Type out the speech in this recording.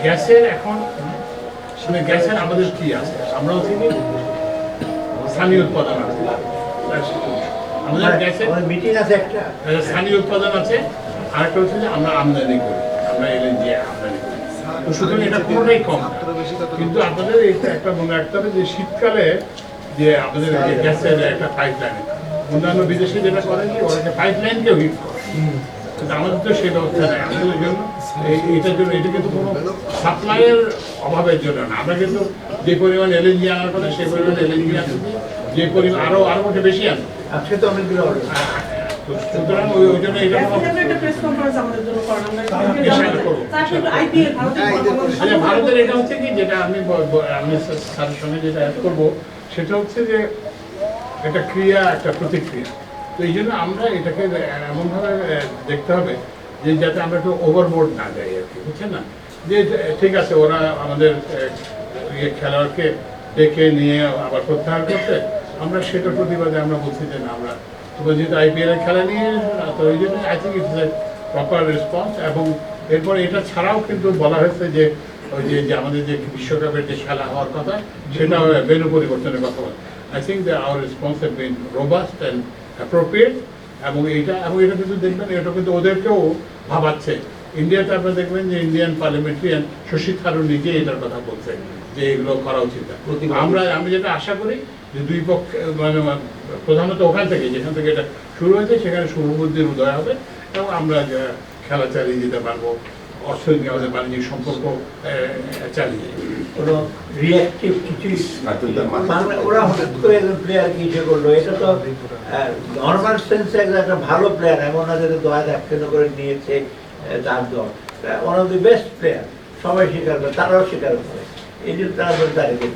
গ্যাসের এখন মানে গ্যাসের আমাদের কি আছে, আমরা হচ্ছে কি স্থানীয় উৎপাদন আছে, আমাদের গ্যাসের মিটিং আছে একটা স্থানীয় উৎপাদন আছে, আর একটা হচ্ছে যে আমরা আমদানি করি, আমরা এলএনজি আমদানি করি। তো সুতরাং এটা পুরোটাই কম, কিন্তু আপনাদের এটা একটা মনে রাখতে হবে যে শীতকালে যে আমাদের যে গ্যাসের একটা পাইপলাইন, অন্যান্য বিদেশে যেটা করে কি ওরা পাইপলাইনকেও হিট করে, কিন্তু আমাদের তো সেই ব্যবস্থা নেই। আমাদের ওই জন্য এটার জন্য এটা কিন্তু কোনো সাপ্লাইয়ের অভাবের জন্য না, আমরা কিন্তু যে পরিমাণ এলএনজি আনার কথা সেই পরিমাণ এলএনজি আনছি, যে পরিমাণ আরো মধ্যে বেশি আনবো। আজকে তো অনেকগুলো সুতরাং ওই জন্য এটা ভারতের এটা হচ্ছে কি যেটা আমি স্যারের সঙ্গে যেটা অ্যাড করবো সেটা হচ্ছে যে একটা ক্রিয়া একটা প্রতিক্রিয়া। তো এই জন্য আমরা এটাকে এমনভাবে দেখতে হবে যে যাতে আমরা একটু ওভারবোর্ড না যাই আর কি, বুঝছেন না, যে ঠিক আছে ওরা আমাদের খেলোয়াড়কে ডেকে নিয়ে আবার প্রত্যাহার করতে, আমরা সেটার প্রতিবাদে আমরা বলছি যে না, আমরা তোমরা যেহেতু আইপিএল এর খেলা নিয়ে তো ওই জন্য I think it's a proper response. এবং এরপর এটা ছাড়াও কিন্তু বলা হয়েছে যে ওই যে আমাদের যে বিশ্বকাপের যে খেলা হওয়ার কথা সেটা ভেন্যু পরিবর্তনের কথা বলে। I think the our response have been robust and appropriate. এবং এটা কিন্তু দেখবেন এটা কিন্তু ওদেরকেও ভাবাচ্ছে। ইন্ডিয়াতে আপনারা দেখবেন যে ইন্ডিয়ান পার্লামেন্টারিয়ান শশী থারুর নিজে এটার কথা বলছে যে এগুলো করা উচিত। আমি যেটা আশা করি যে দুই পক্ষ মানে প্রধানত ওখান থেকে যেখান থেকে এটা শুরু হয়েছে সেখানে শুভবুদ্ধির উদয় হবে এবং আমরা খেলা চালিয়ে যেতে পারবো, অর্থনৈতিক আমাদের বাণিজ্যিক সম্পর্ক চালিয়ে কোনো রিয়াক্টিভ কিছুই ওরা হঠাৎ করে একজন প্লেয়ারকে ইসে করলো, এটা তো নর্মাল সেন্সে একটা ভালো প্লেয়ার, এমন না যাতে দয়া দাক্ষিণ্য করে নিয়েছে তার দল, one of the best player, সবাই স্বীকার করে, তারাও স্বীকার করে, এই জন্য তারা তারিখে